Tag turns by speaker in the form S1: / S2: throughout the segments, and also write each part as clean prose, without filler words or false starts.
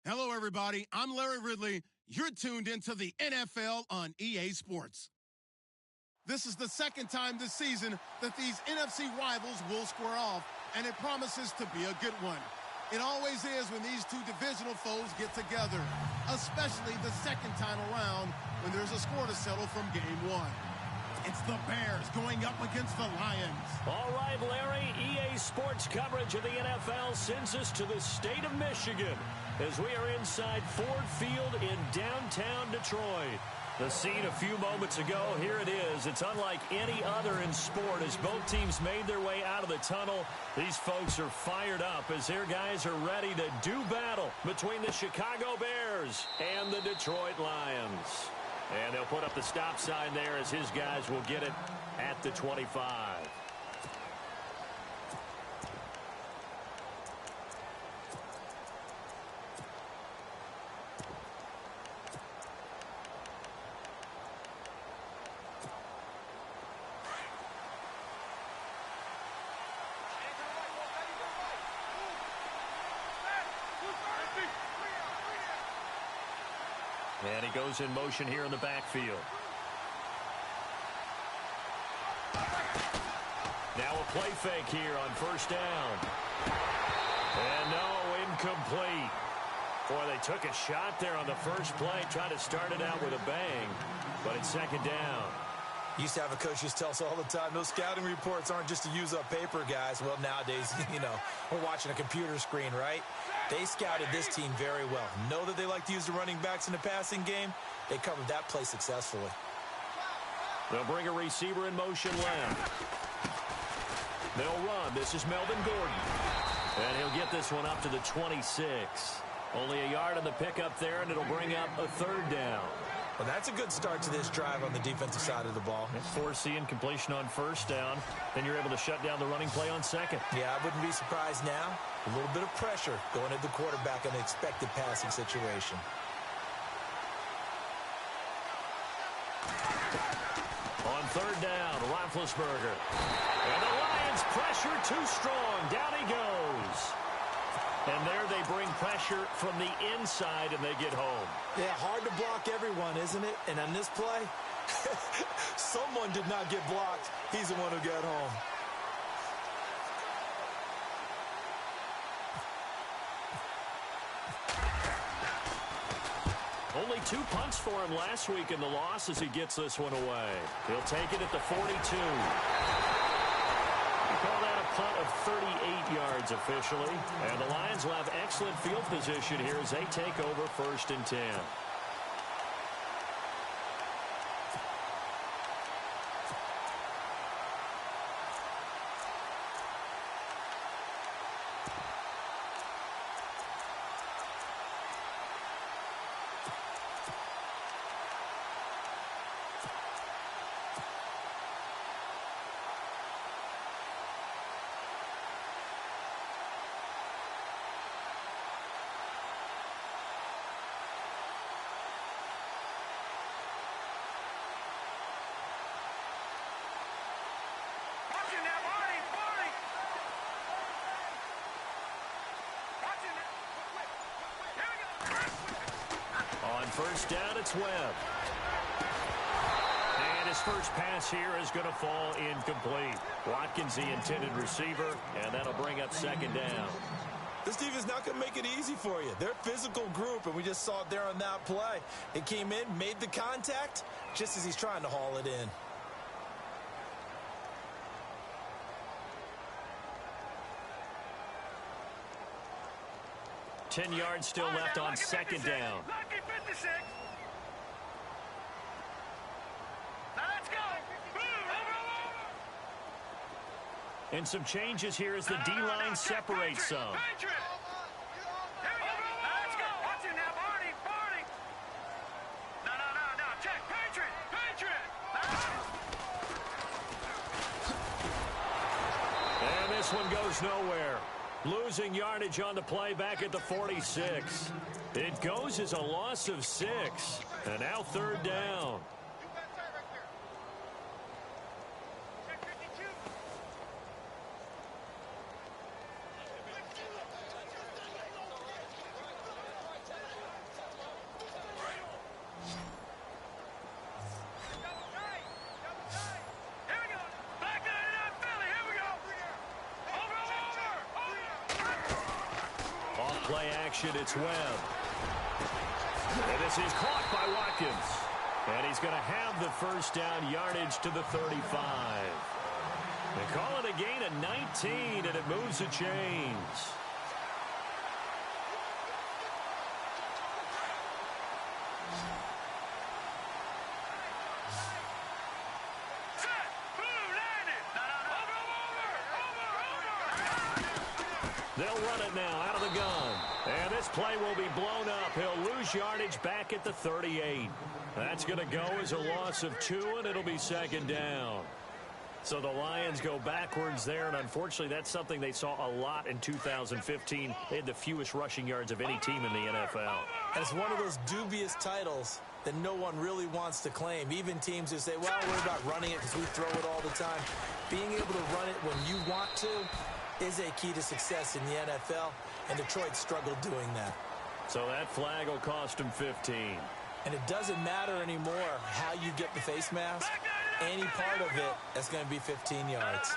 S1: Hello, everybody. I'm Larry Ridley. You're tuned into the NFL on EA Sports. This is the second time this season that these NFC rivals will square off, and it promises to be a good one. It always is when these two divisional foes get together, especially the second time around when there's a score to settle from game one. It's the Bears going up against the Lions.
S2: All right, Larry, EA Sports coverage of the NFL sends us to the state of Michigan as we are inside Ford Field in downtown Detroit. The scene a few moments ago, here it is. It's unlike any other in sport as both teams made their way out of the tunnel. These folks are fired up as their guys are ready to do battle between the Chicago Bears and the Detroit Lions. And they'll put up the stop sign there as his guys will get it at the 25. And he goes in motion here in the backfield. Now a play fake here on first down. And no, incomplete. Boy, they took a shot there on the first play, trying to start it out with a bang, but it's second down.
S3: Used to have a coach just tell us all the time, those scouting reports aren't just to use up paper, guys. Well, nowadays, we're watching a computer screen, right? They scouted this team very well. Know that they like to use the running backs in the passing game. They covered that play successfully.
S2: They'll bring a receiver in motion left. They'll run. This is Melvin Gordon. And he'll get this one up to the 26. Only a yard on the pickup there, and it'll bring up a third down.
S3: Well, that's a good start to this drive on the defensive side of the ball.
S2: Forcing completion on first down. Then you're able to shut down the running play on second.
S3: Yeah, I wouldn't be surprised now. A little bit of pressure going at the quarterback in an expected passing situation.
S2: On third down, Roethlisberger. And the Lions pressure too strong. Down he goes. And there they bring pressure from the inside, and they get home.
S3: Yeah, hard to block everyone, isn't it? And on this play, someone did not get blocked. He's the one who got home.
S2: Only 2 punts for him last week in the loss as he gets this one away. He'll take it at the 42. Call that a punt of 38 yards officially. And the Lions will have excellent field position here as they take over first and 10. On first down, it's Webb. And his first pass here is going to fall incomplete. Watkins, the intended receiver, and that'll bring up second down.
S3: This defense not going to make it easy for you. They're a physical group, and we just saw it there on that play. It came in, made the contact, just as he's trying to haul it in.
S2: Ten yards still left on second down.
S4: Lucky 56. Now let's go.
S2: And some changes here as the D-line separates some.
S4: Patriot. Here we go. Now let's go. Watch it now, Barney. Barney. No. Check. Patriot.
S2: And this one goes nowhere. Losing yardage on the play back at the 46. It goes as a loss of 6. And now third down. play action. It's Webb. And this is caught by Watkins. And he's going to have the first down, yardage to the 35. They call it a gain of 19, and it moves the chains. They'll run it now out of the gun. And this play will be blown up. He'll lose yardage back at the 38. That's going to go as a loss of 2, and it'll be second down. So the Lions go backwards there, and unfortunately that's something they saw a lot in 2015. They had the fewest rushing yards of any team in the NFL.
S3: And it's one of those dubious titles that no one really wants to claim. Even teams who say, well, we're about running it because we throw it all the time. Being able to run it when you want to is a key to success in the NFL, and Detroit struggled doing that.
S2: So that flag will cost him 15.
S3: And it doesn't matter anymore how you get the face mask. Any part of it is going to be 15 yards.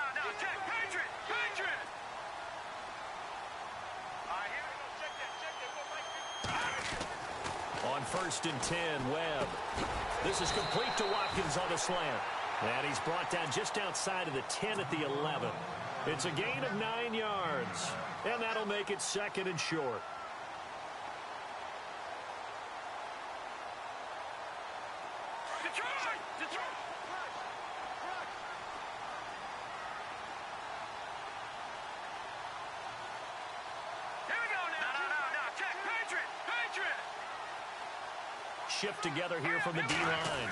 S2: On 1st and 10, Webb. This is complete to Watkins on the slant. And he's brought down just outside of the 10 at the 11. It's a gain of 9 yards. And that'll make it second and short. Shift together here from the D-line.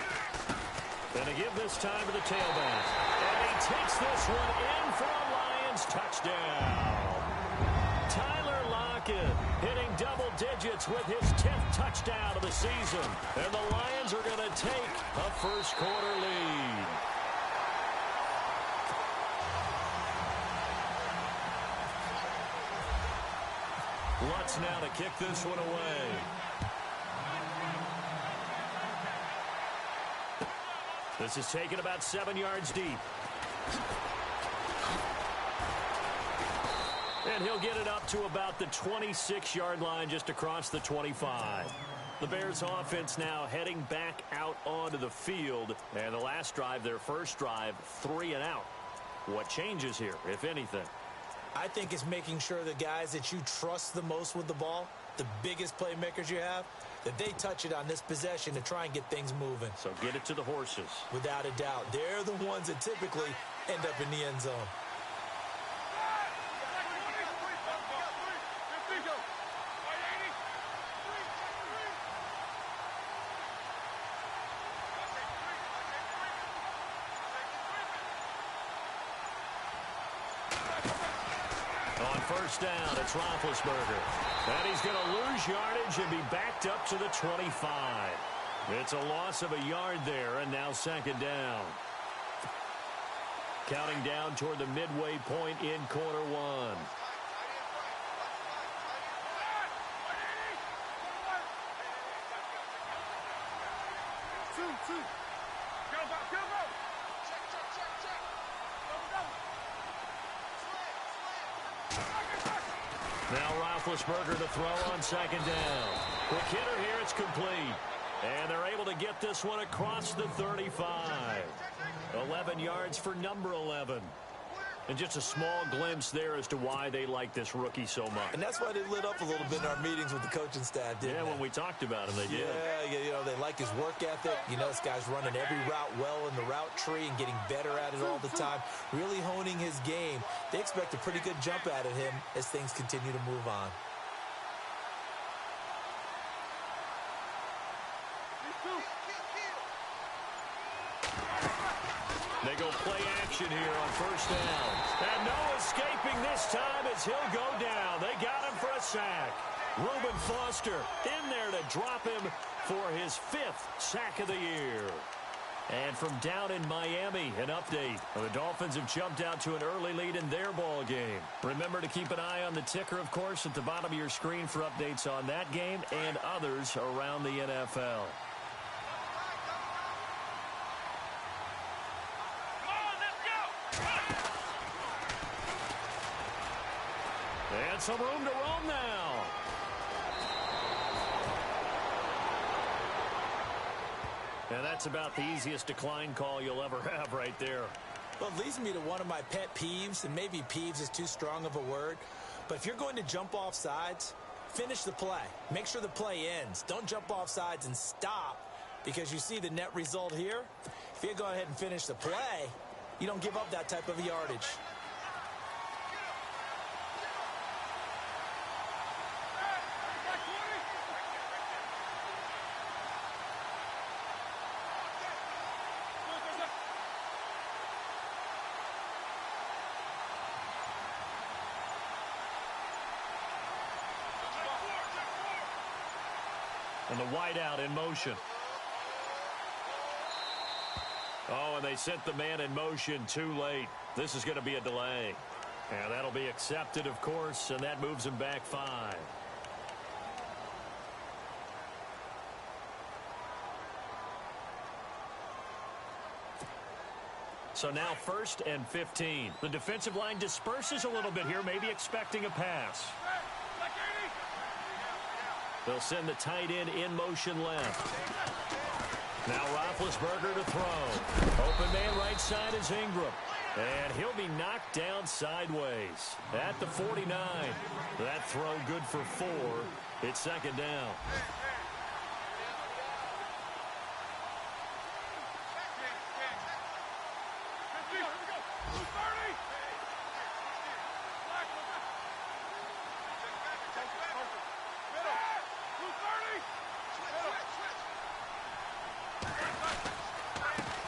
S2: And to give this time to the tailback. And he takes this one in for a Lions touchdown. Tyler Lockett hitting double digits with his 10th touchdown of the season. And the Lions are going to take a first quarter lead. Lutz now to kick this one away. This is taken about 7 yards deep. And he'll get it up to about the 26-yard line just across the 25. The Bears offense now heading back out onto the field. And the last drive, their first drive, 3 and out. What changes here, if anything?
S3: I think it's making sure the guys that you trust the most with the ball, the biggest playmakers you have, that they touch it on this possession to try and get things moving.
S2: So get it to the horses.
S3: Without a doubt. They're the ones that typically end up in the end zone.
S2: On first down, it's Roethlisberger. And he's going to lose yardage and be backed up to the 25. It's a loss of a yard there, and now second down. Counting down toward the midway point in quarter one. Now Roethlisberger to throw on second down. The hitter here, it's complete. And they're able to get this one across the 35. 11 yards for number 11. And just a small glimpse there as to why they like this rookie so much.
S3: And that's why they lit up a little bit in our meetings with the coaching staff, didn't they?
S2: Yeah, when we talked about him, they did.
S3: Yeah, you know, they like his work ethic. You know, this guy's running every route well in the route tree and getting better at it all the time. Really honing his game. They expect a pretty good jump out of him as things continue to move on.
S2: They go play action here on first down. And no escaping this time as he'll go down. They got him for a sack. Reuben Foster in there to drop him for his 5th sack of the year. And from down in Miami, an update. The Dolphins have jumped out to an early lead in their ball game. Remember to keep an eye on the ticker, of course, at the bottom of your screen for updates on that game and others around the NFL. And some room to roam now. And that's about the easiest decline call you'll ever have right there.
S3: Well, it leads me to one of my pet peeves, and maybe peeves is too strong of a word, but if you're going to jump off sides, finish the play. Make sure the play ends. Don't jump off sides and stop, because you see the net result here. If you go ahead and finish the play, you don't give up that type of yardage.
S2: And the wideout in motion. Oh, and they sent the man in motion too late. This is going to be a delay. And that'll be accepted, of course, and that moves him back 5. So now 1st and 15. The defensive line disperses a little bit here, maybe expecting a pass. They'll send the tight end in motion left. Now Roethlisberger to throw. Open man right side is Ingram. And he'll be knocked down sideways at the 49. That throw good for 4. It's 2nd down.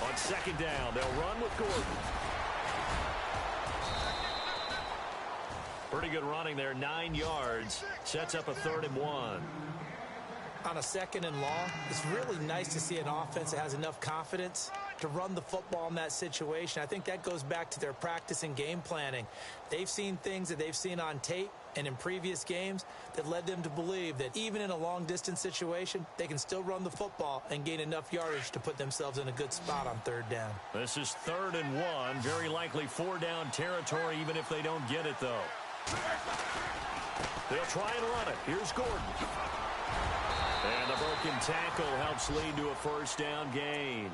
S2: On 2nd down, they'll run with Gordon. Pretty good running there, 9 yards. Sets up a 3rd and 1.
S3: On a 2nd and long, it's really nice to see an offense that has enough confidence to run the football in that situation. I think that goes back to their practice and game planning. They've seen things that they've seen on tape and in previous games that led them to believe that even in a long-distance situation, they can still run the football and gain enough yardage to put themselves in a good spot on 3rd down.
S2: This is 3rd and 1. Very likely 4-down territory, even if they don't get it, though. They'll try and run it. Here's Gordon. And the broken tackle helps lead to a 1st down gain.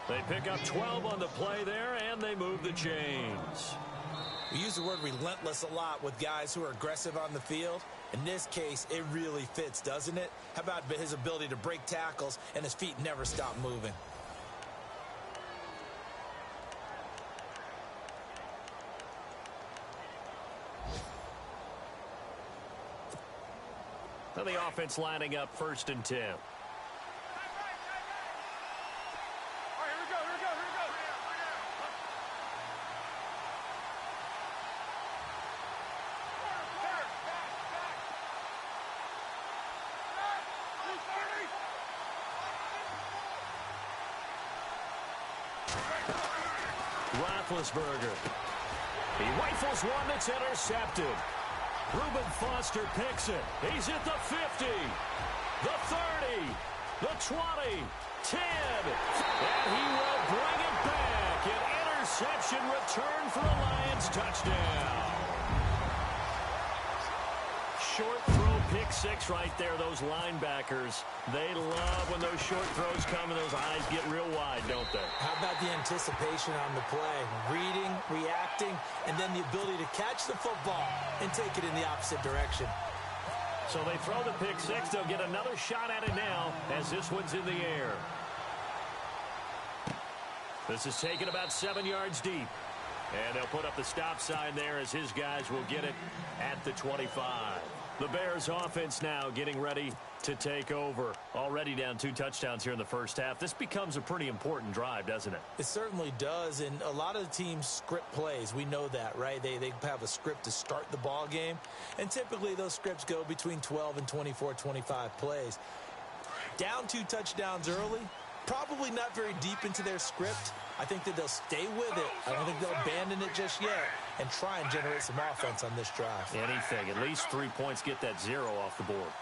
S2: They pick up 12 on the play there, and they move the chains.
S3: We use the word relentless a lot with guys who are aggressive on the field. In this case, it really fits, doesn't it? How about his ability to break tackles and his feet never stop moving?
S2: Now the offense lining up 1st and 10. Roethlisberger. He rifles one that's intercepted. Reuben Foster picks it. He's at the 50, the 30, the 20, 10, and he will bring it back. An interception return for a Lions touchdown. Short throw, pick 6 right there. Those linebackers, they love when those short throws come and those eyes get real wide, don't they?
S3: How about the anticipation on the play? Reading, reacting, and then the ability to catch the football and take it in the opposite direction.
S2: So they throw the pick 6. They'll get another shot at it now as this one's in the air. This is taken about 7 yards deep. And they'll put up the stop sign there as his guys will get it at the 25. The Bears offense now getting ready to take over. Already down 2 touchdowns here in the first half. This becomes a pretty important drive, doesn't it?
S3: It certainly does, and a lot of the teams script plays. We know that, right? They have a script to start the ball game, and typically those scripts go between 12 and 24, 25 plays. Down 2 touchdowns early, probably not very deep into their script. I think that they'll stay with it. I don't think they'll abandon it just yet and try and generate some offense on this drive.
S2: Anything. At least 3 points, get that 0 off the board.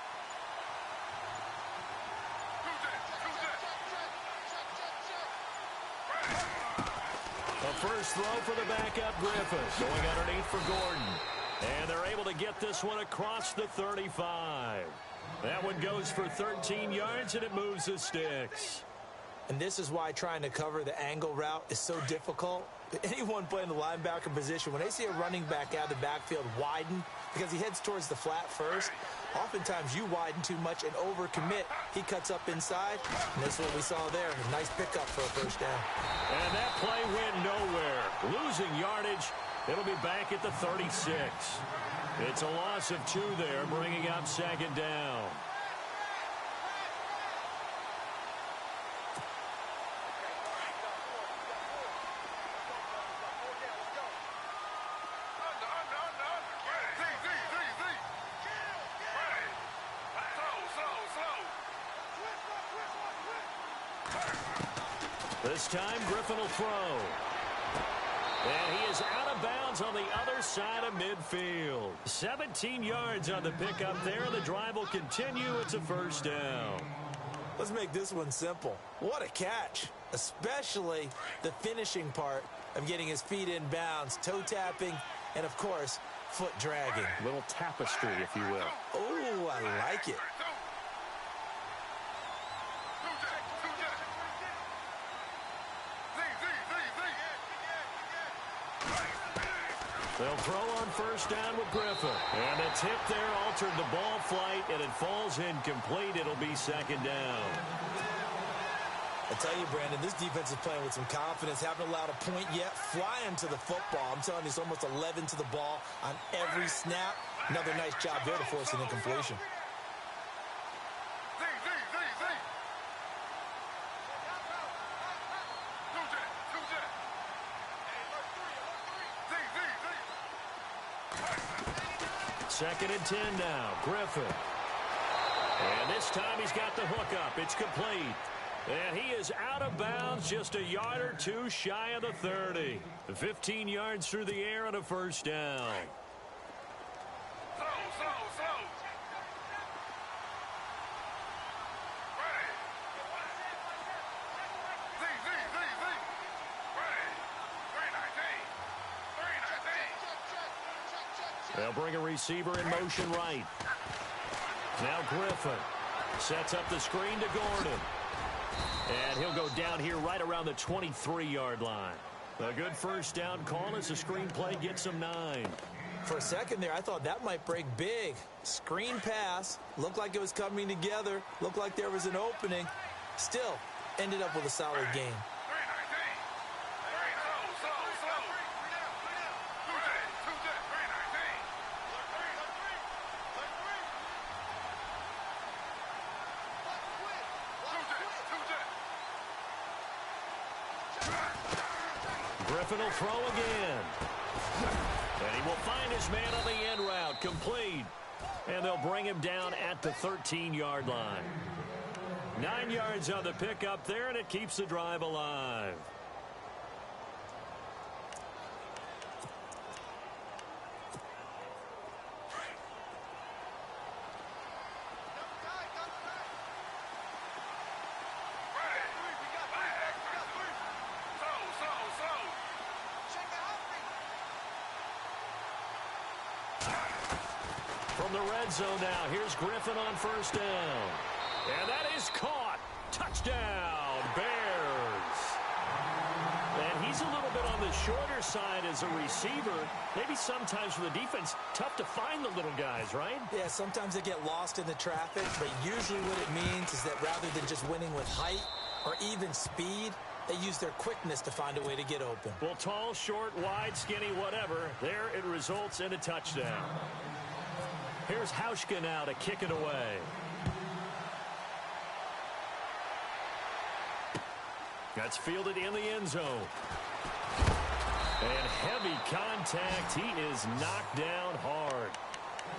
S2: A first throw for the backup Griffin. Going underneath for Gordon. And they're able to get this one across the 35. That one goes for 13 yards, and it moves the sticks.
S3: And this is why trying to cover the angle route is so difficult. Anyone playing the linebacker position, when they see a running back out of the backfield widen because he heads towards the flat first, oftentimes you widen too much and overcommit. He cuts up inside, and this is what we saw there. A nice pickup for a first down.
S2: And that play went nowhere. Losing yardage. It'll be back at the 36. It's a loss of 2 there, bringing up second down. This time, Griffin will throw. And he is out of bounds on the other side of midfield. 17 yards on the pickup there. The drive will continue. It's a first down.
S3: Let's make this one simple. What a catch, especially the finishing part of getting his feet in bounds, toe tapping, and, of course, foot dragging.
S2: A little tapestry, if you will.
S3: Oh, I like it.
S2: They'll throw on first down with Griffin. And the tip there altered the ball flight, and it falls incomplete. It'll be second down.
S3: I tell you, Brandon, this defense is playing with some confidence. Haven't allowed a point yet. Flying to the football. I'm telling you, it's almost 11 to the ball on every snap. Another nice job there to force an incompletion.
S2: Second and 10 now. Griffin. And this time he's got the hook up. It's complete. And he is out of bounds, just a yard or two shy of the 30. 15 yards through the air and a first down. They'll bring a receiver in motion right. Now Griffin sets up the screen to Gordon. And he'll go down here right around the 23-yard line. A good first down call as the screen play gets him 9.
S3: For a second there, I thought that might break big. Screen pass. Looked like it was coming together. Looked like there was an opening. Still, ended up with a solid game.
S2: Griffin will throw again. And he will find his man on the end route. Complete. And they'll bring him down at the 13-yard line. 9 yards on the pickup there, and it keeps the drive alive. From the red zone now, here's Griffin on first down. And that is caught. Touchdown, Bears. And he's a little bit on the shorter side as a receiver. Maybe sometimes for the defense, tough to find the little guys, right?
S3: Yeah, sometimes they get lost in the traffic, but usually what it means is that rather than just winning with height or even speed, they use their quickness to find a way to get open.
S2: Well, tall, short, wide, skinny, whatever, there it results in a touchdown. Here's Hauschka now to kick it away. That's fielded in the end zone. And heavy contact. He is knocked down hard.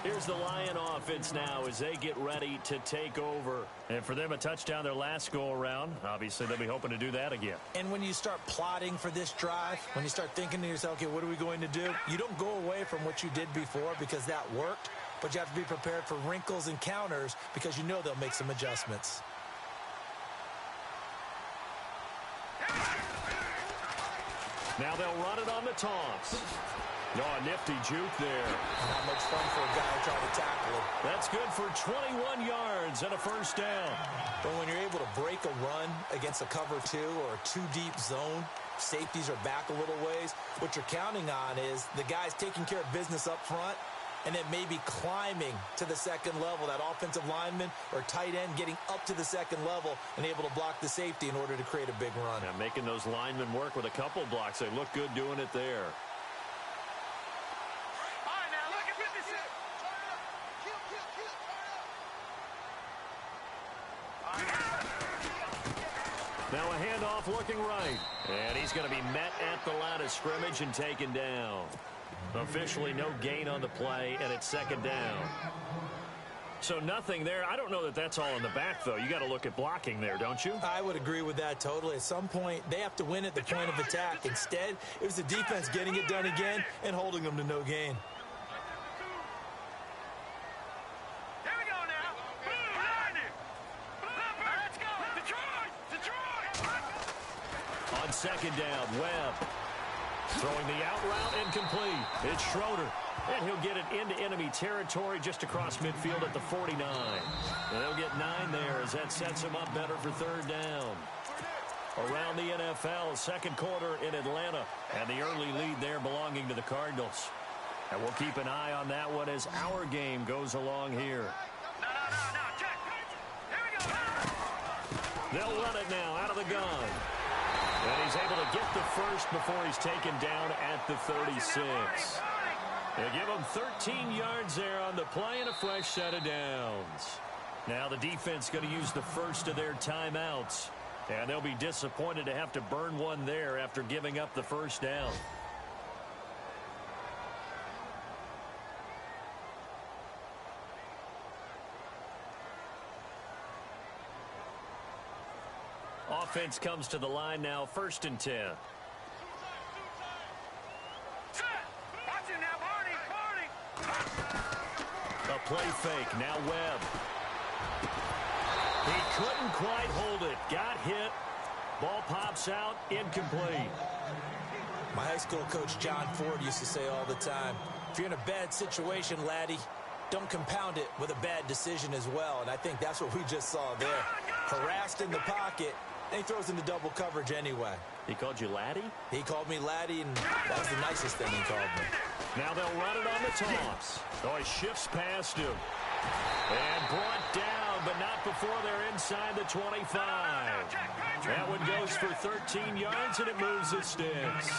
S2: Here's the Lion offense now as they get ready to take over. And for them, a touchdown their last go-around. Obviously, they'll be hoping to do that again.
S3: And when you start plotting for this drive, when you start thinking to yourself, okay, what are we going to do? You don't go away from what you did before because that worked. But you have to be prepared for wrinkles and counters because you know they'll make some adjustments.
S2: Now they'll run it on the toss. No, a nifty juke there.
S3: Not much fun for a guy trying to tackle him.
S2: That's good for 21 yards and a first down.
S3: But when you're able to break a run against a cover 2 or a 2-deep zone, safeties are back a little ways. What you're counting on is the guys taking care of business up front and then maybe climbing to the second level, that offensive lineman or tight end getting up to the second level and able to block the safety in order to create a big run.
S2: Yeah, making those linemen work with a couple blocks. They look good doing it there. Now a handoff looking right. And he's going to be met at the line of scrimmage and taken down. Officially no gain on the play, and it's second down. So nothing there. I don't know that that's all in the back, though. You got to look at blocking there, don't you?
S3: I would agree with that totally. At some point, they have to win at the point of attack. Instead, it was the defense getting it done again and holding them to no gain.
S4: Here we go now. Let's go. Detroit.
S2: On second down, Webb. Throwing the out route incomplete. It's Schroeder. And he'll get it into enemy territory just across midfield at the 49. And they'll get 9 there as that sets him up better for third down. Around the NFL, second quarter in Atlanta. And the early lead there belonging to the Cardinals. And we'll keep an eye on that one as our game goes along here.
S4: No. Check. Here we go.
S2: They'll run it now out of the gun. And he's able to get the first before he's taken down at the 36. They give him 13 yards there on the play and a fresh set of downs. Now the defense going to use the first of their timeouts. And they'll be disappointed to have to burn one there after giving up the first down. Offense comes to the line now, 1st and 10.
S4: Watch it now, Barney.
S2: A play fake, now Webb. He couldn't quite hold it. Got hit. Ball pops out, incomplete.
S3: My high school coach, John Ford, used to say all the time, if you're in a bad situation, laddie, don't compound it with a bad decision as well. And I think that's what we just saw there. Harassed in the pocket, and he throws into double coverage anyway.
S2: He called you laddie?
S3: He called me laddie, and that was the nicest thing he called me.
S2: Now they'll run it on the toss. Oh, he shifts past him. And brought down, but not before they're inside the 25. That one goes for 13 yards, and it moves the sticks.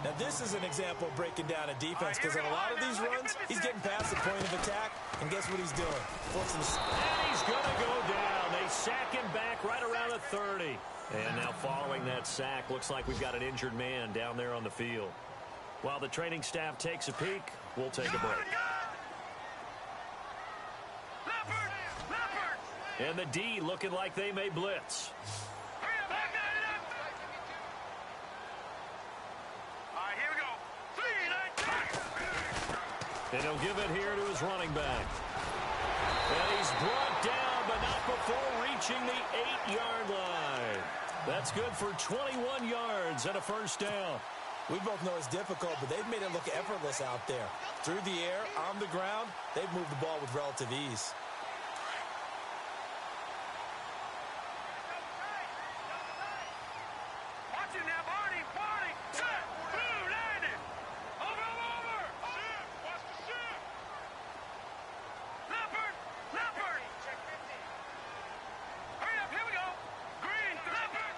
S3: Now, this is an example of breaking down a defense, because in a lot of these runs, he's getting past the point of attack, and guess what he's doing?
S2: And he's going to go down. They sack him back right around the 30. And now following that sack, looks like we've got an injured man down there on the field. While the training staff takes a peek, we'll take a break. And the D looking like they may blitz. And he'll give it here to his running back. And he's brought down, but not before reaching the 8-yard line. That's good for 21 yards and a first down.
S3: We both know it's difficult, but they've made it look effortless out there. Through the air, on the ground, they've moved the ball with relative ease.
S4: Watch it now, Barney. Set. Blue, landed. Over. Watch the shift. Leopard. Check 50. Hurry up, here we go. Green, Leopard.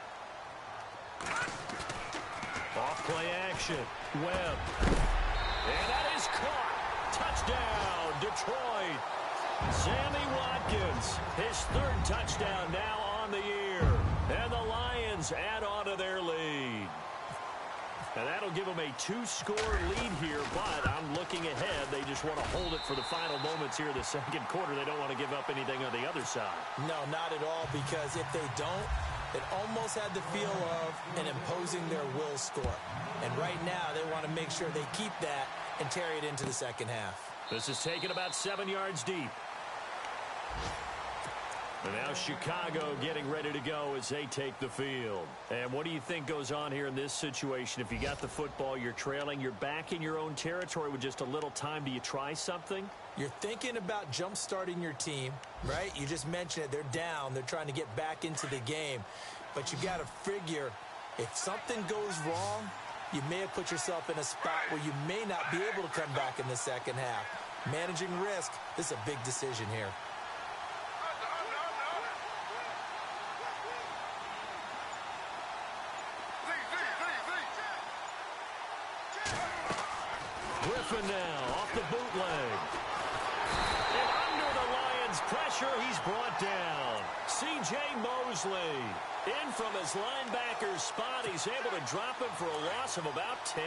S2: Off play action. Webb. And that is caught. Touchdown, Detroit. Sammy Watkins, his 3rd touchdown now on the year. And the Lions add on to their lead. And that'll give them a 2-score lead here, but I'm looking ahead. They just want to hold it for the final moments here in the second quarter. They don't want to give up anything on the other side.
S3: No, not at all, because if they don't, it almost had the feel of an imposing their will score. And right now, they want to make sure they keep that and carry it into the second half.
S2: This is taken about 7 yards deep. And now Chicago getting ready to go as they take the field. And what do you think goes on here in this situation? If you got the football, you're trailing, you're back in your own territory with just a little time. Do you try something?
S3: You're thinking about jump-starting your team, right? You just mentioned it. They're down. They're trying to get back into the game. But you got to figure if something goes wrong, you may have put yourself in a spot where you may not be able to come back in the second half. Managing risk, this is a big decision here.
S2: Griffin now off the bootleg. And under the Lions' pressure, he's brought down. C.J. Mosley in from his linebacker spot. He's able to drop him for a loss of about 10.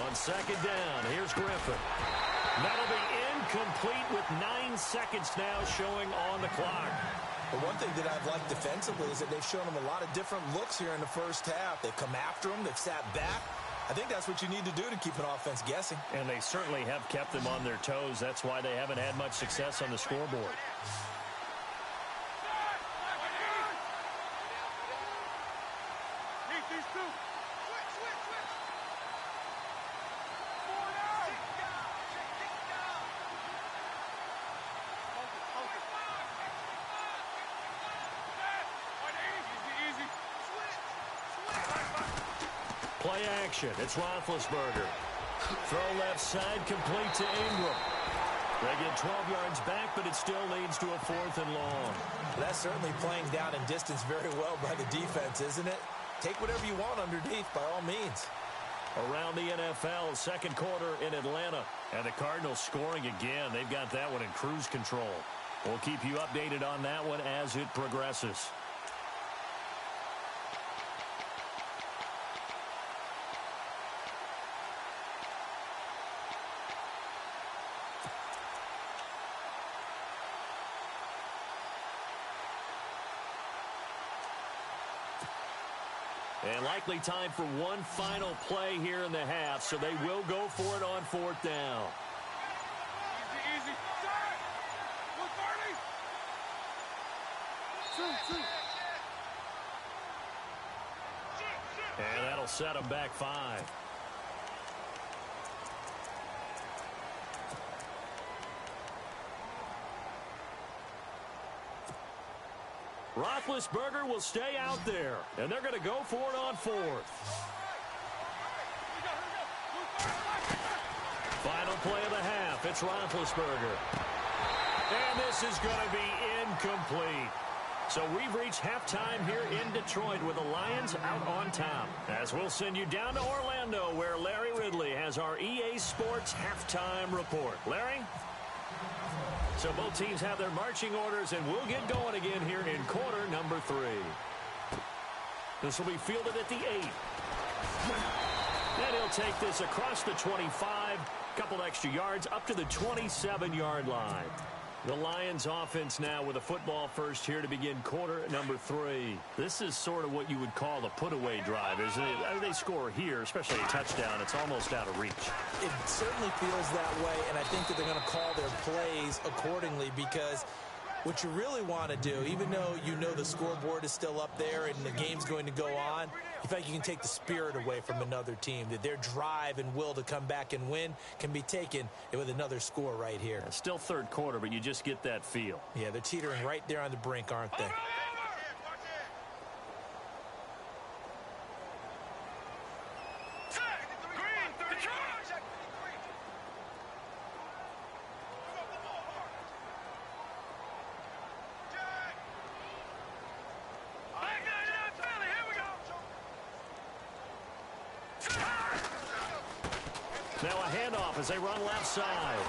S2: On second down, here's Griffin. That'll be incomplete with 9 seconds now showing on the clock.
S3: But one thing that I've liked defensively is that they've shown them a lot of different looks here in the first half. They've come after them. They've sat back. I think that's what you need to do to keep an offense guessing.
S2: And they certainly have kept them on their toes. That's why they haven't had much success on the scoreboard. Play action. It's Roethlisberger. Throw left side, complete to Ingram. They get 12 yards back, but it still leads to a 4th and long.
S3: That's certainly playing down in distance very well by the defense, isn't it? Take whatever you want underneath by all means.
S2: Around the NFL, second quarter in Atlanta. And the Cardinals scoring again. They've got that one in cruise control. We'll keep you updated on that one as it progresses. And likely time for one final play here in the half, so they will go for it on 4th down.
S4: Easy.
S2: And that'll set them back 5. Roethlisberger will stay out there, and they're going to go for it on 4th. Final play of the half. It's Roethlisberger. And this is going to be incomplete. So we've reached halftime here in Detroit with the Lions out on top. As we'll send you down to Orlando, where Larry Ridley has our EA Sports halftime report. Larry? So both teams have their marching orders, and we'll get going again here in quarter number 3. This will be fielded at the 8. And he'll take this across the 25, couple extra yards, up to the 27-yard line. The Lions offense now with a football first here to begin quarter number 3. This is sort of what you would call a put-away drive, isn't it? They score here, especially a touchdown. It's almost out of reach.
S3: It certainly feels that way, and I think that they're going to call their plays accordingly because what you really want to do, even though you know the scoreboard is still up there and the game's going to go on, you feel like you can take the spirit away from another team, that their drive and will to come back and win can be taken with another score right here.
S2: It's still third quarter, but you just get that feel.
S3: Yeah, they're teetering right there on the brink, aren't they?
S2: Now a handoff as they run left side.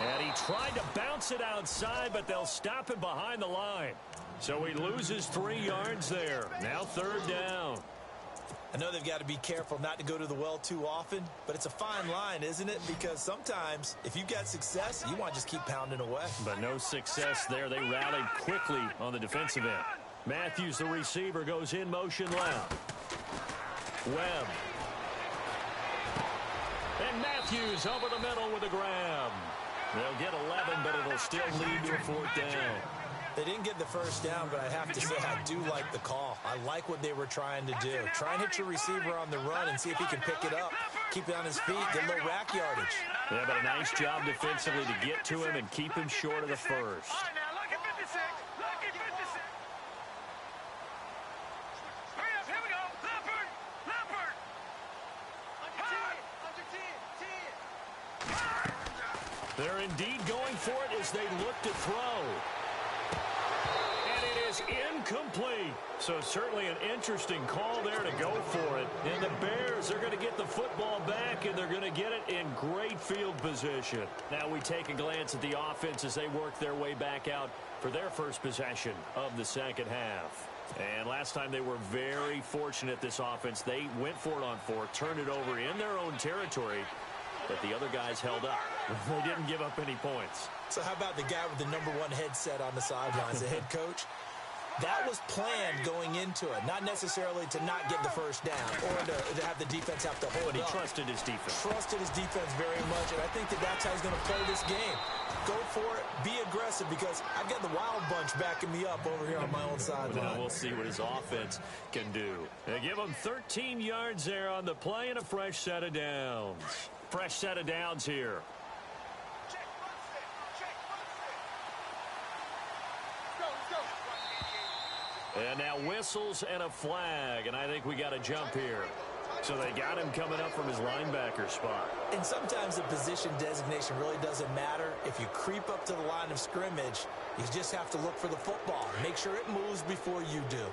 S2: And he tried to bounce it outside, but they'll stop him behind the line. So he loses 3 yards there. Now 3rd down.
S3: I know they've got to be careful not to go to the well too often, but it's a fine line, isn't it? Because sometimes if you've got success, you want to just keep pounding away.
S2: But no success there. They rallied quickly on the defensive end. Matthews, the receiver, goes in motion left. Webb. And Matthews over the middle with a grab. They'll get 11, but it'll still lead to a fourth down.
S3: They didn't get the first down, but I have to say I do like the call. I like what they were trying to do. Try and hit your receiver on the run and see if he can pick it up. Keep it on his feet, get a little rack yardage.
S2: Yeah, but a nice job defensively to get to him and keep him short of the first.
S4: All right, now, look at 56. Look at 56. Hurry up, here we go. Leopard. Leopard.
S2: They're indeed going for it as they look to throw. And it is incomplete. So certainly an interesting call there to go for it. And the Bears are going to get the football back, and they're going to get it in great field position. Now we take a glance at the offense as they work their way back out for their first possession of the second half. And last time they were very fortunate, this offense. They went for it on fourth, turned it over in their own territory, but the other guys held up. They didn't give up any points.
S3: So how about the guy with the #1 headset on the sidelines, the head coach? That was planned going into it, not necessarily to not get the first down or to have the defense have to hold
S2: But he
S3: up.
S2: trusted his defense.
S3: Trusted his defense very much, and I think that's how he's going to play this game. Go for it, be aggressive, because I've got the wild bunch backing me up over here on my own sideline.
S2: Now we'll see what his offense can do. They give him 13 yards there on the play and a fresh set of downs. Fresh set of downs here. And now whistles and a flag, and I think we got a jump here. So they got him coming up from his linebacker spot.
S3: And sometimes the position designation really doesn't matter. If you creep up to the line of scrimmage, you just have to look for the football. Make sure it moves before you do.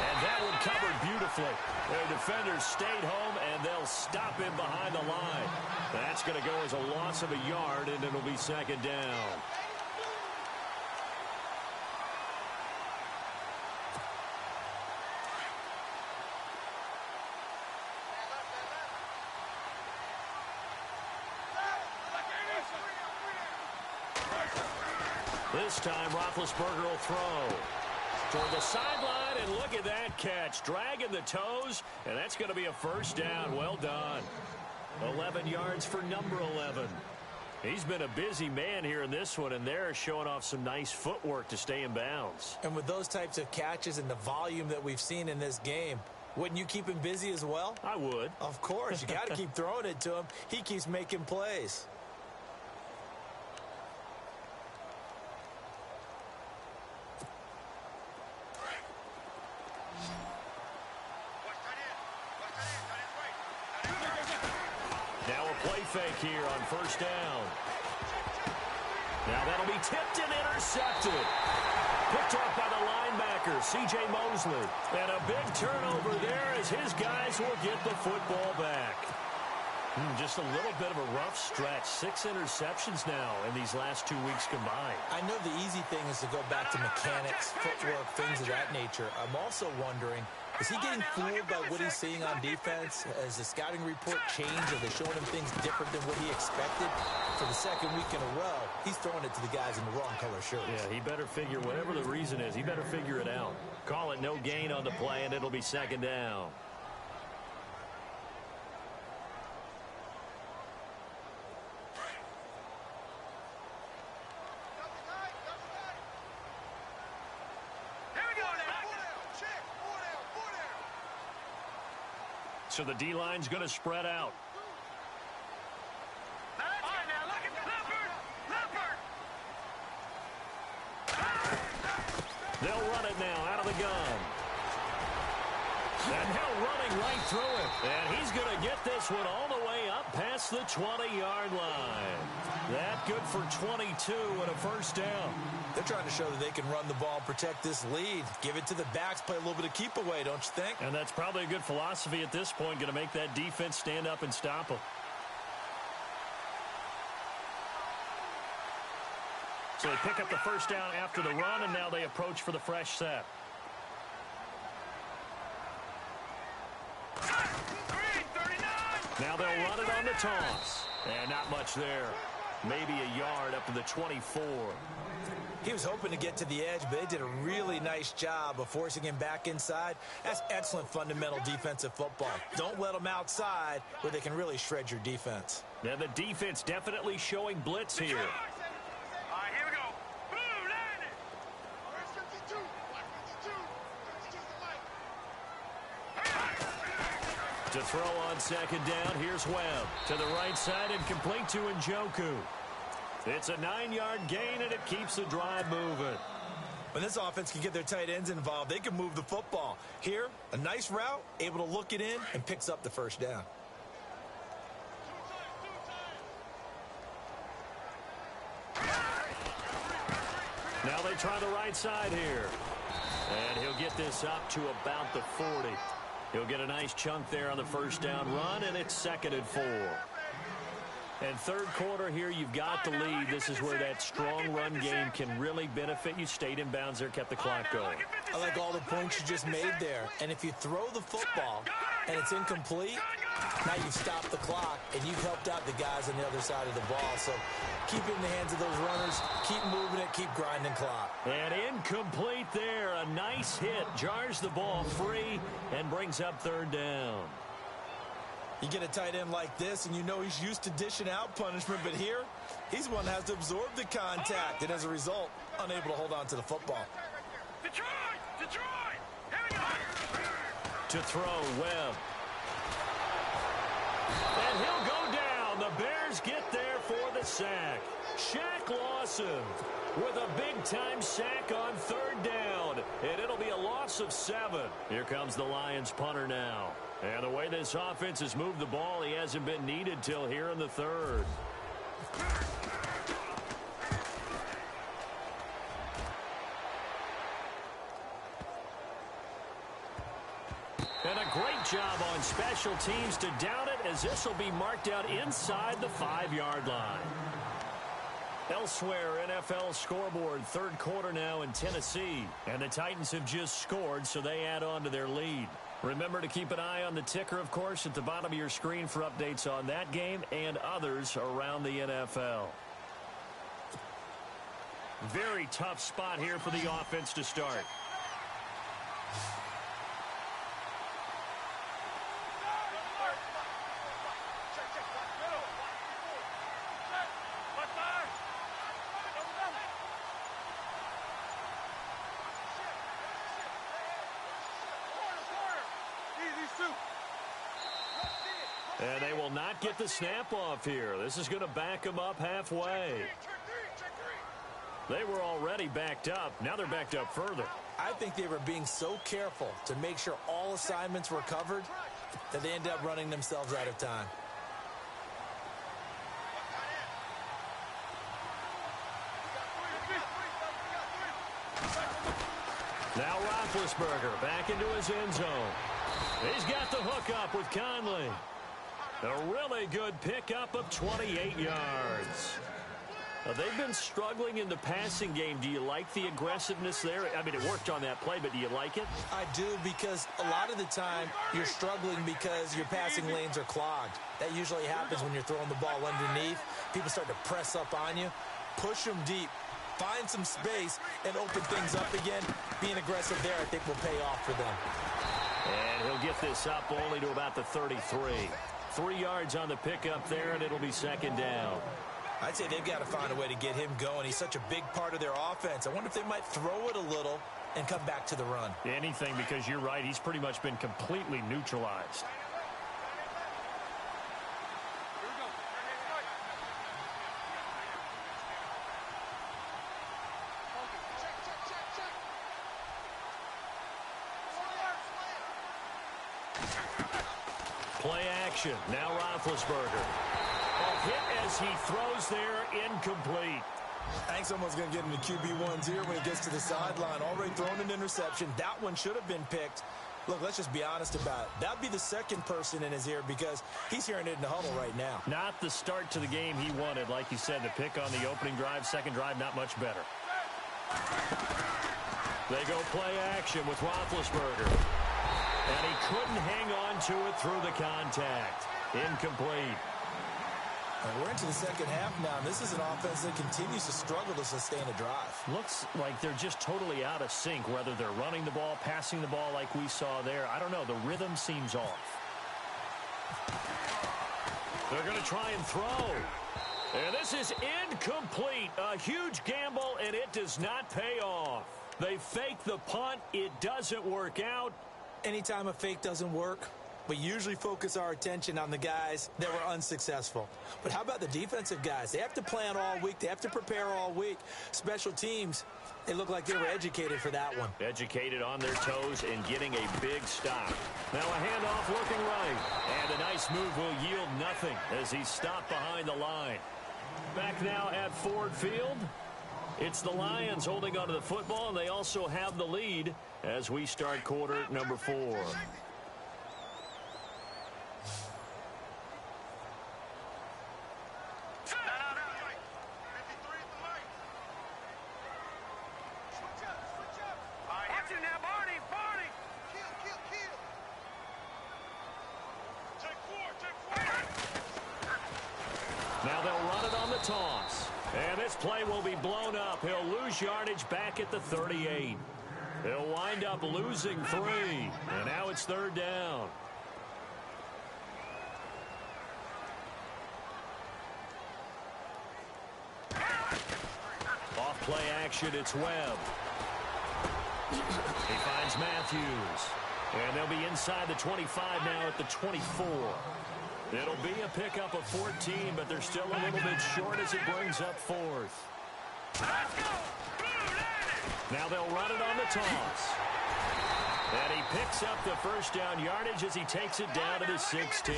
S2: And that one covered beautifully. Their defenders stayed home, and they'll stop him behind the line. That's going to go as a loss of a yard, and it'll be second down. This time, Roethlisberger will throw toward the sideline, and look at that catch. Dragging the toes, and that's going to be a first down. Well done. 11 yards for number 11. He's been a busy man here in this one, and they're showing off some nice footwork to stay in bounds.
S3: And with those types of catches and the volume that we've seen in this game, wouldn't you keep him busy as well?
S2: I would.
S3: Of course. You got to keep throwing it to him. He keeps making plays.
S2: Now a play fake here on first down. Now that'll be tipped and intercepted. Picked off by the linebacker, C.J. Mosley. And a big turnover there as his guys will get the football back. Just a little bit of a rough stretch. 6 interceptions now in these last 2 weeks combined.
S3: I know the easy thing is to go back to mechanics, footwork, things of that nature. I'm also wondering, is he getting fooled by what he's seeing on defense? Has the scouting report changed? Are they showing him things different than what he expected? For the second week in a row, he's throwing it to the guys in the wrong color shirts.
S2: Yeah, he better figure, whatever the reason is, he better figure it out. Call it no gain on the play, and it'll be second down. So the D-line's going to spread out. They'll run it now out of the gun. And now running right through it. And he's going to get this one all the way up past the 20-yard line. That good for 22 and a first down.
S3: They're trying to show that they can run the ball, protect this lead. Give it to the backs, play a little bit of keep away, don't you think?
S2: And that's probably a good philosophy at this point, going to make that defense stand up and stop them. So they pick up the first down after the run, and now they approach for the fresh set. Now they'll run it on the toss. And not much there. Maybe a yard up to the 24.
S3: He was hoping to get to the edge, but they did a really nice job of forcing him back inside. That's excellent fundamental defensive football. Don't let them outside where they can really shred your defense.
S2: Now the defense definitely showing blitz here.
S4: All right, here we go. Boom, landed. Where's 52? 52.
S2: To throw on second down, here's Webb. To the right side and complete to Njoku. It's a 9-yard gain, and it keeps the drive moving.
S3: When this offense can get their tight ends involved, they can move the football. Here, a nice route, able to look it in, and picks up the first down.
S2: Now they try the right side here. And he'll get this up to about the 40. He'll get a nice chunk there on the first down run, and it's 2nd and 4. And third quarter here, you've got the lead. This is where that strong run game can really benefit you. Stayed in bounds there, kept the clock going.
S3: I like all the points you just made there. And if you throw the football and it's incomplete, now you've stopped the clock and you've helped out the guys on the other side of the ball. So keep it in the hands of those runners. Keep moving it. Keep grinding clock.
S2: And incomplete there. A nice hit. Jars the ball free and brings up third down.
S3: You get a tight end like this, and you know he's used to dishing out punishment, but here, he's the one that has to absorb the contact, and as a result, unable to hold on to the football.
S4: Detroit! Detroit! Here we go!
S2: To throw, Webb. And he'll go down. The Bears get there for the sack. Shaq Lawson with a big-time sack on third down, and it'll be a loss of 7. Here comes the Lions punter now. And the way this offense has moved the ball, he hasn't been needed till here in the third. And a great job on special teams to down it, as this will be marked out inside the 5-yard line. Elsewhere, NFL scoreboard, third quarter now in Tennessee. And the Titans have just scored, so they add on to their lead. Remember to keep an eye on the ticker, of course, at the bottom of your screen for updates on that game and others around the NFL. Very tough spot here for the offense to start. And they will not get the snap off here. This is going to back them up halfway. They were already backed up. Now they're backed up further.
S3: I think they were being so careful to make sure all assignments were covered that they ended up running themselves out of time.
S2: Now Roethlisberger back into his end zone. He's got the hook up with Conley. A really good pickup of 28 yards. They've been struggling in the passing game. Do you like the aggressiveness there? I mean, it worked on that play, but do you like it?
S3: I do, because a lot of the time you're struggling because your passing lanes are clogged. That usually happens when you're throwing the ball underneath. People start to press up on you. Push them deep. Find some space and open things up again. Being aggressive there, I think, will pay off for them.
S2: And he'll get this up only to about the 33. 3 yards on the pickup there, and it'll be second down.
S3: I'd say they've got to find a way to get him going. He's such a big part of their offense. I wonder if they might throw it a little and come back to the run.
S2: Anything, because you're right. He's pretty much been completely neutralized. Play action. Now Roethlisberger. A hit as he throws there, incomplete.
S3: I think someone's going to get into QB1s here when he gets to the sideline. Already thrown an interception. That one should have been picked. Look, let's just be honest about it. That'd be the second person in his ear because he's hearing it in the huddle right now.
S2: Not the start to the game he wanted. Like you said, the pick on the opening drive, second drive, not much better. They go play action with Roethlisberger. And he couldn't hang on to it through the contact. Incomplete.
S3: And we're into the second half now, and this is an offense that continues to struggle to sustain a drive.
S2: Looks like they're just totally out of sync, whether they're running the ball, passing the ball like we saw there. I don't know. The rhythm seems off. They're going to try and throw. And this is incomplete. A huge gamble, and it does not pay off. They fake the punt. It doesn't work out.
S3: Anytime a fake doesn't work, we usually focus our attention on the guys that were unsuccessful. But how about the defensive guys? They have to plan all week. They have to prepare all week. Special teams, they look like they were educated for that one.
S2: Educated on their toes and getting a big stop. Now a handoff looking right. And a nice move will yield nothing as he's stopped behind the line. Back now at Ford Field. It's the Lions holding onto the football, and they also have the lead as we start quarter number 4. Now they'll run it on the toss. And this play will be blown up. He'll lose yardage back at the 38. He'll wind up losing 3. And now it's third down. Off play action, it's Webb. He finds Matthews. And they'll be inside the 25 now at the 24. It'll be a pickup of 14, but they're still a little bit short as it brings up 4th. Now they'll run it on the toss. And he picks up the first down yardage as he takes it down to the 16.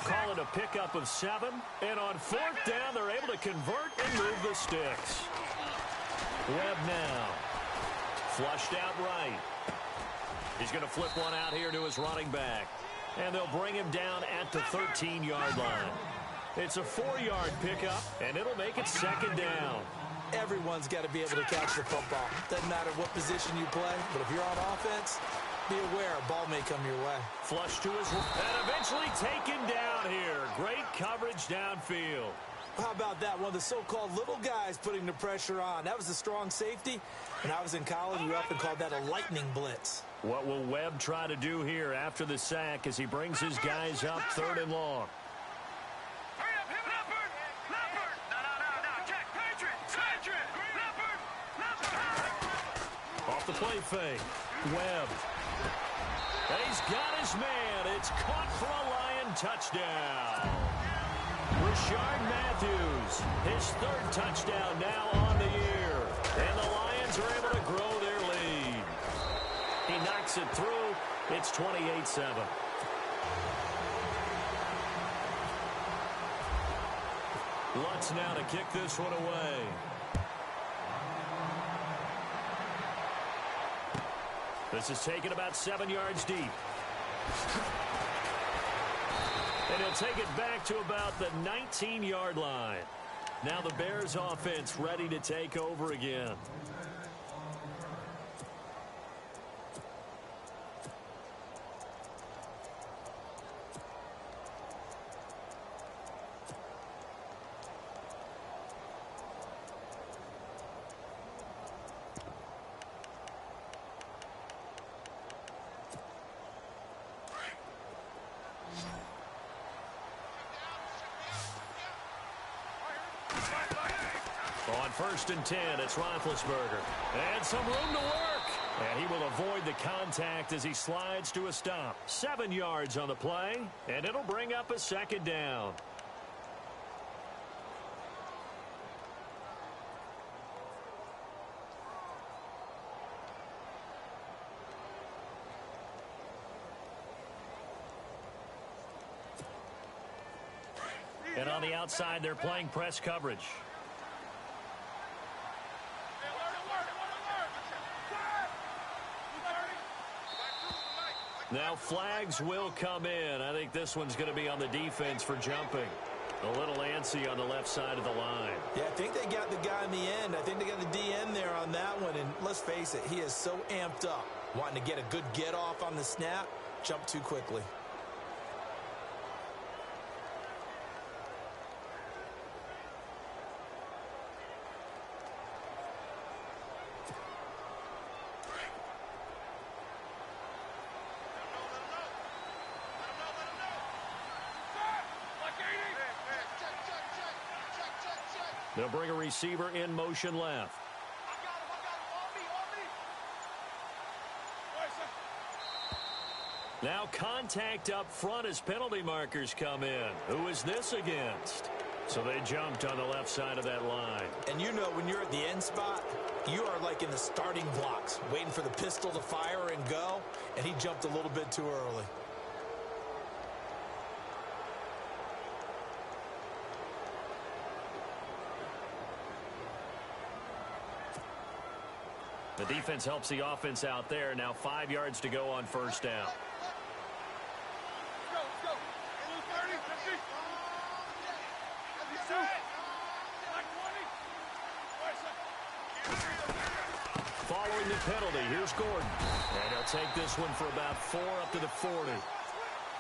S2: Call it a pickup of 7. And on 4th down, they're able to convert and move the sticks. Webb now. Flushed out right. He's going to flip one out here to his running back. And they'll bring him down at the 13-yard line. It's a 4-yard pickup, and it'll make it second down.
S3: Everyone's got to be able to catch the football. Doesn't matter what position you play, but if you're on offense, be aware a ball may come your way.
S2: Flush to his and eventually taken down here. Great coverage downfield.
S3: How about that? One of the so-called little guys putting the pressure on. That was a strong safety. When I was in college, we often called that a lightning blitz.
S2: What will Webb try to do here after the sack as he brings his guys up 3rd and long? Off the play fake. Webb. And he's got his man. It's caught for a Lion touchdown. Rishard Matthews, his 3rd touchdown now on the year. And the Lions are able to grow their lead. He knocks it through. It's 28-7. Lutz now to kick this one away. This is taken about 7 yards deep. And he'll take it back to about the 19-yard line. Now the Bears offense ready to take over again. On 1st and 10, it's Roethlisberger. And some room to work. And he will avoid the contact as he slides to a stop. 7 yards on the play, and it'll bring up a second down. And on the outside, they're playing press coverage. Now flags will come in. I think this one's going to be on the defense for jumping. A little antsy on the left side of the line.
S3: Yeah, I think they got the guy in the end. I think they got the DN there on that one. And let's face it, he is so amped up, wanting to get a good get off on the snap, jump too quickly.
S2: They'll bring a receiver in motion left. Now contact up front as penalty markers come in. Who is this against? So they jumped on the left side of that line.
S3: And you know when you're at the end spot, you are like in the starting blocks, waiting for the pistol to fire and go, and he jumped a little bit too early.
S2: The defense helps the offense out there. Now 5 yards to go on first down. Following the penalty, here's Gordon. And he'll take this one for about 4 up to the 40.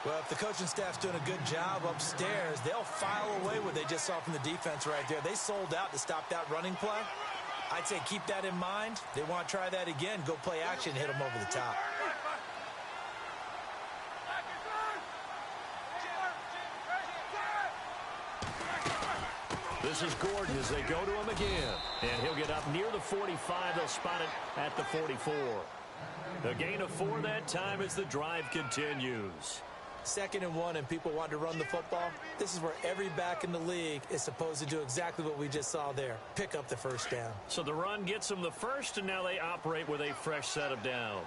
S3: Well, if the coaching staff's doing a good job upstairs, they'll file away what they just saw from the defense right there. They sold out to stop that running play. I'd say keep that in mind. They want to try that again. Go play action, hit them over the top.
S2: This is Gordon as they go to him again. And he'll get up near the 45. They'll spot it at the 44. A gain of 4 that time as the drive continues.
S3: 2nd and 1 and people want to run the football. This is where every back in the league is supposed to do exactly what we just saw there. Pick up the first down.
S2: So the run gets them the first, and now they operate with a fresh set of downs.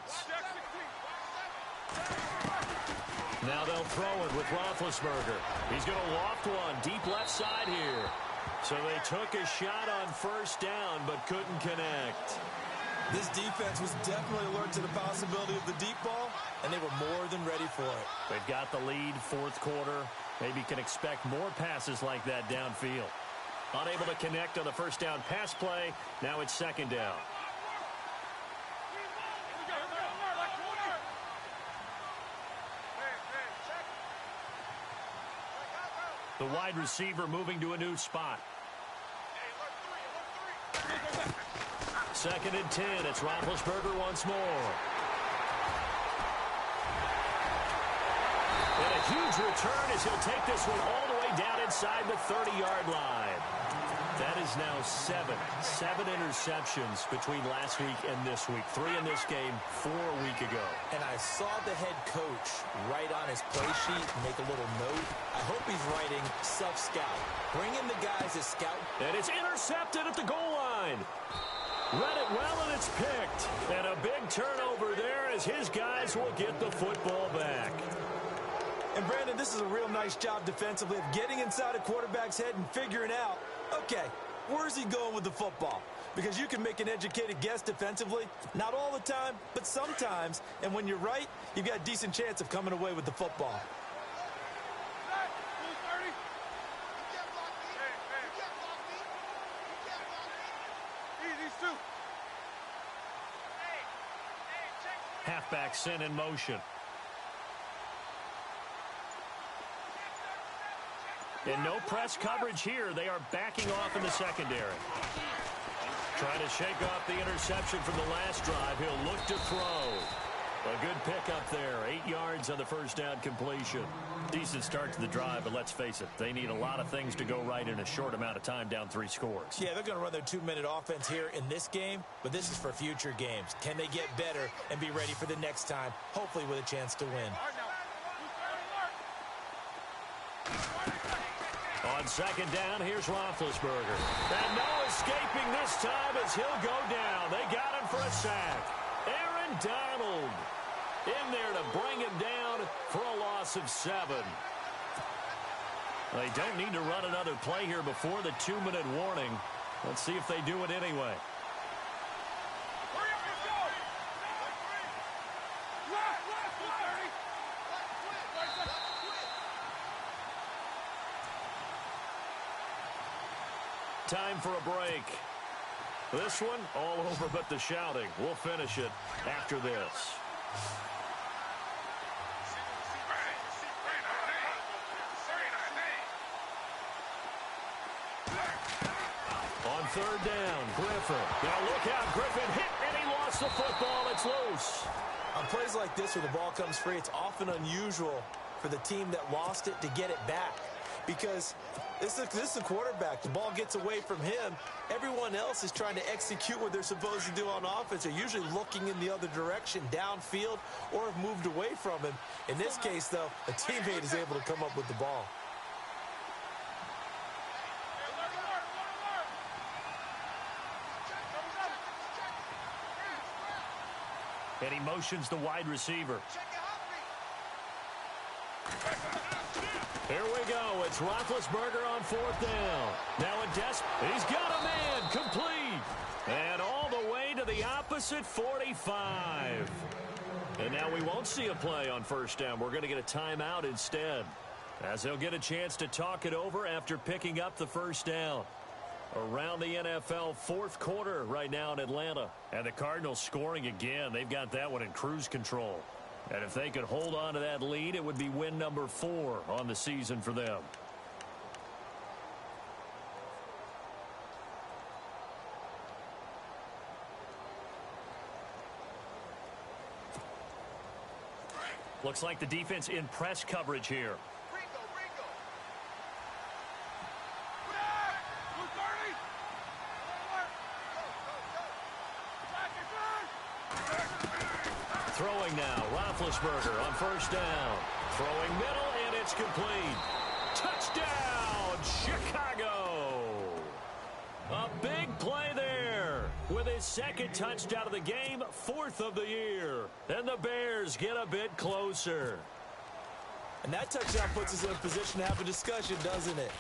S2: Now they'll throw it with Roethlisberger. He's going to loft one deep left side here. So they took a shot on first down but couldn't connect.
S3: This defense was definitely alert to the possibility of the deep ball, and they were more than ready for it.
S2: They've got the lead, 4th quarter. Maybe can expect more passes like that downfield. Unable to connect on the first down pass play. Now it's 2nd down. The wide receiver moving to a new spot. 2nd and 10. It's Roethlisberger once more. And a huge return as he'll take this one all the way down inside the 30-yard line. That is now 7 interceptions between last week and this week. 3 in this game, 4 a week ago.
S3: And I saw the head coach write on his play sheet, make a little note. I hope he's writing self-scout. Bring in the guys as scout.
S2: And it's intercepted at the goal line. Read it well, and it's picked. And a big turnover there as his guys will get the football back.
S3: And, Brandon, this is a real nice job defensively of getting inside a quarterback's head and figuring out, okay, where's he going with the football? Because you can make an educated guess defensively. Not all the time, but sometimes. And when you're right, you've got a decent chance of coming away with the football.
S2: Halfback sent in motion. And no press coverage here. They are backing off in the secondary. Trying to shake off the interception from the last drive. He'll look to throw. A good pickup there. 8 yards on the first down completion. Decent start to the drive, but let's face it, they need a lot of things to go right in a short amount of time, down 3 scores.
S3: Yeah, they're going to run their 2-minute offense here in this game, but this is for future games. Can they get better and be ready for the next time, hopefully with a chance to win?
S2: On 2nd down, here's Roethlisberger. And no escaping this time as he'll go down. They got him for a sack. Aaron Donald in there to bring him down for a loss of 7. They don't need to run another play here before the 2-minute warning. Let's see if they do it anyway. Time for a break. This one, all over but the shouting. We'll finish it after this. On third down, Griffin. Now look out, Griffin hit, and he lost the football. It's loose.
S3: On plays like this where the ball comes free, it's often unusual for the team that lost it to get it back. Because this is a quarterback. The ball gets away from him. Everyone else is trying to execute what they're supposed to do on offense. They're usually looking in the other direction, downfield, or have moved away from him. In this case, though, a teammate is able to come up with the ball.
S2: And he motions the wide receiver. Here we go. It's Roethlisberger on fourth down. Now he's got a man. Complete. And all the way to the opposite 45. And now we won't see a play on first down. We're going to get a timeout instead, as he'll get a chance to talk it over after picking up the first down. Around the NFL fourth quarter right now in Atlanta. And the Cardinals scoring again. They've got that one in cruise control. And if they could hold on to that lead, it would be win number 4 on the season for them. Looks like the defense in press coverage here. Throwing now, Roethlisberger on first down. Throwing middle, and it's complete. Touchdown, Chicago! A big play there with his second touchdown of the game, 4th of the year. And the Bears get a bit closer.
S3: And that touchdown puts us in a position to have a discussion, doesn't it?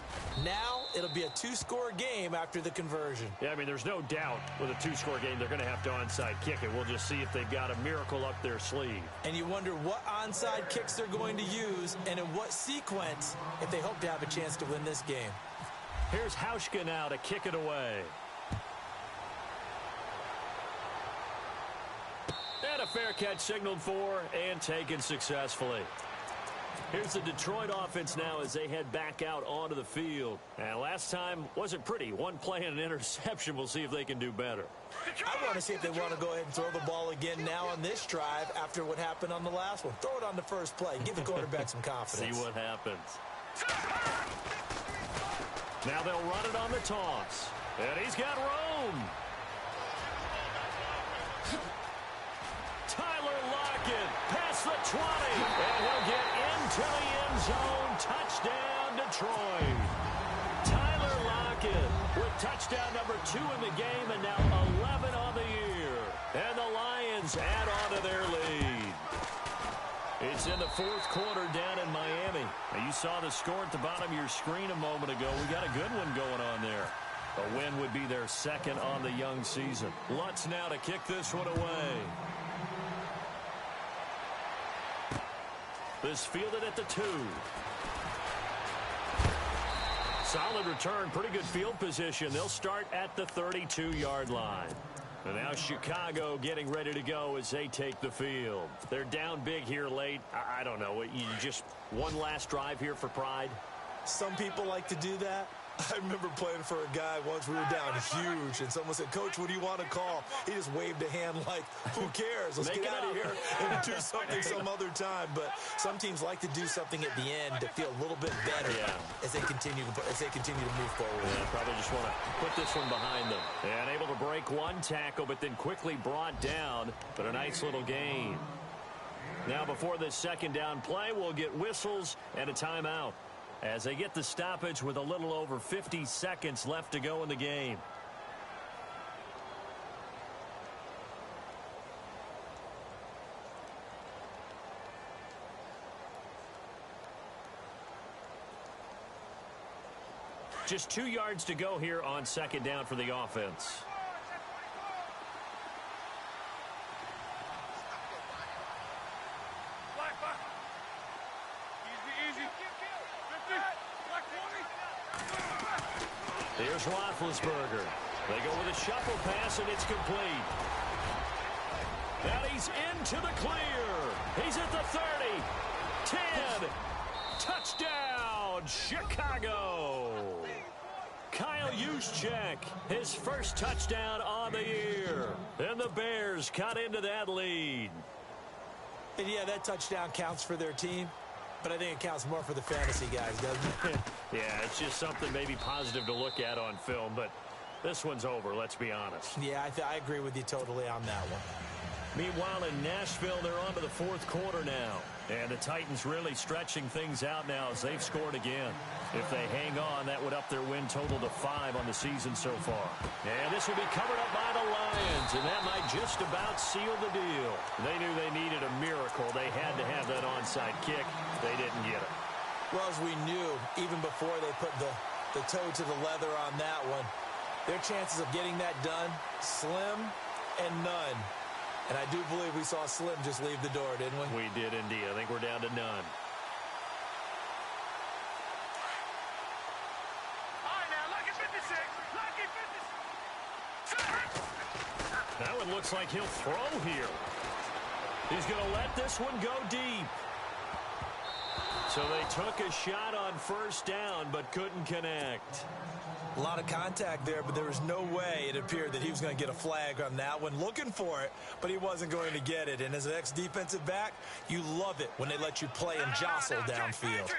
S3: Now it'll be a 2-score game after the conversion.
S2: Yeah, I mean, there's no doubt with a 2-score game they're going to have to onside kick it. We'll just see if they've got a miracle up their sleeve.
S3: And you wonder what onside kicks they're going to use and in what sequence if they hope to have a chance to win this game.
S2: Here's Hauschka now to kick it away. And a fair catch signaled for and taken successfully. Here's the Detroit offense now as they head back out onto the field. And last time wasn't pretty. One play and an interception. We'll see if they can do better.
S3: I want to see if they want to go ahead and throw the ball again now on this drive after what happened on the last one. Throw it on the first play. Give the quarterback some confidence.
S2: See what happens. Now they'll run it on the toss. And he's got room. Tyler Lockett past the 20. And he'll get into the end zone. Touchdown, Detroit. Tyler Lockett with touchdown number 2 in the game and now 11 on the year. And the Lions add on to their lead. It's in the fourth quarter down in Miami. Now you saw the score at the bottom of your screen a moment ago. We got a good one going on there. A win would be their second on the young season. Lutz now to kick this one away. This fielded at the 2. Solid return, pretty good field position. They'll start at the 32-yard line. And now Chicago getting ready to go as they take the field. They're down big here late. I don't know. You just one last drive here for pride?
S3: Some people like to do that. I remember playing for a guy once. We were down huge, and someone said, "Coach, what do you want to call?" He just waved a hand like, "Who cares? Let's get out of here and do something some other time." But some teams like to do something at the end to feel a little bit better as they continue to move forward.
S2: Yeah, probably just want to put this one behind them. And able to break one tackle, but then quickly brought down. But a nice little gain. Now before this second down play, we'll get whistles and a timeout, as they get the stoppage with a little over 50 seconds left to go in the game. Just 2 yards to go here on second down for the offense. Here's Roethlisberger. They go with a shuffle pass, and it's complete. And he's into the clear. He's at the 30. 10. Touchdown, Chicago. Kyle Juszczyk, his first touchdown on the year. And the Bears cut into that lead.
S3: And yeah, that touchdown counts for their team, but I think it counts more for the fantasy guys, doesn't it?
S2: Yeah, it's just something maybe positive to look at on film, but this one's over, let's be honest.
S3: Yeah, I agree with you totally on that one.
S2: Meanwhile, in Nashville, they're on to the fourth quarter now. And the Titans really stretching things out now as they've scored again. If they hang on, that would up their win total to 5 on the season so far. And this will be covered up by the Lions, and that might just about seal the deal. They knew they needed a miracle. They had to have that onside kick. They didn't get it.
S3: Well, as we knew, even before they put the toe to the leather on that one, their chances of getting that done, slim and none. And I do believe we saw Slim just leave the door, didn't we?
S2: We did indeed. I think we're down to none.
S4: All right, now, lucky 56. Lucky 56.
S2: That one looks like he'll throw here. He's going to let this one go deep. So they took a shot on first down, but couldn't connect.
S3: A lot of contact there, but there was no way it appeared that he was going to get a flag on that one. Looking for it, but he wasn't going to get it. And as an ex-defensive back, you love it when they let you play and jostle downfield.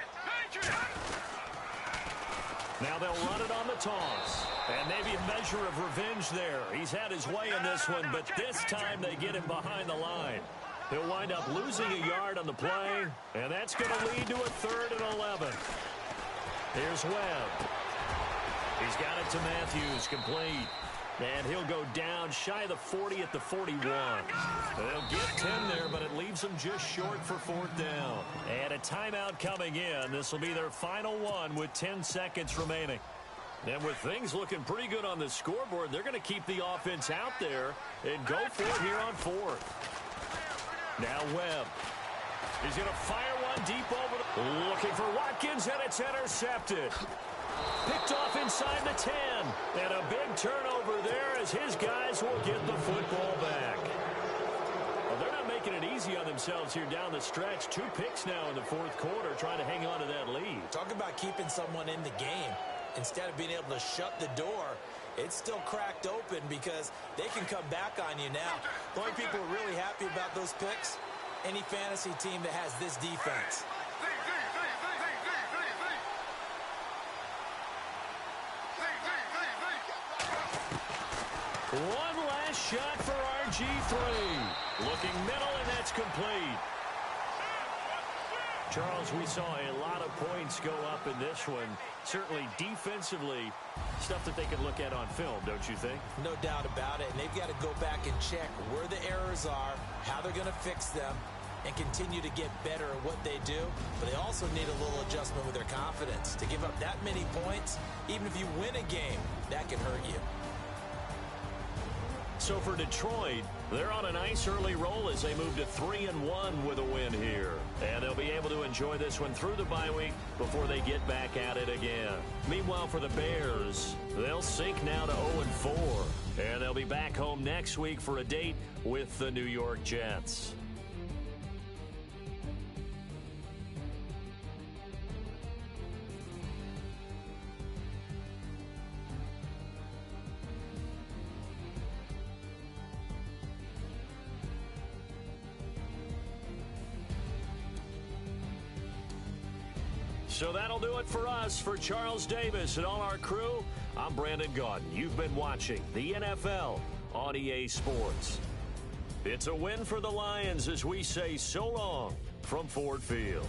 S2: Now they'll run it on the toss. And maybe a measure of revenge there. He's had his way in this one, but this time they get him behind the line. He'll wind up losing a yard on the play, and that's going to lead to a 3rd and 11. Here's Webb. He's got it to Matthews, complete. And he'll go down shy of the 40 at the 41. They'll get 10 there, but it leaves them just short for 4th down. And a timeout coming in. This will be their final one with 10 seconds remaining. And with things looking pretty good on the scoreboard, they're going to keep the offense out there and go for it here on 4th. Now Webb. He's going to fire one deep over. Looking for Watkins, and it's intercepted. Picked off inside the 10. And a big turnover there as his guys will get the football back. Well, they're not making it easy on themselves here down the stretch. 2 picks now in the 4th quarter trying to hang on to that lead.
S3: Talk about keeping someone in the game. Instead of being able to shut the door, it's still cracked open because they can come back on you now. The only people who are really happy about those picks, any fantasy team that has this defense.
S2: One last shot for RG3. Looking middle, and that's complete. Charles, we saw a lot of points go up in this one. Certainly defensively, stuff that they can look at on film, don't you think?
S3: No doubt about it. And they've got to go back and check where the errors are, how they're going to fix them, and continue to get better at what they do. But they also need a little adjustment with their confidence. To give up that many points, even if you win a game, that can hurt you.
S2: So for Detroit, they're on a nice early roll as they move to 3-1 with a win here. And they'll be able to enjoy this one through the bye week before they get back at it again. Meanwhile, for the Bears, they'll sink now to 0-4. And they'll be back home next week for a date with the New York Jets. So that'll do it for us. For Charles Davis and all our crew, I'm Brandon Gaudin. You've been watching the NFL on EA Sports. It's a win for the Lions as we say so long from Ford Field.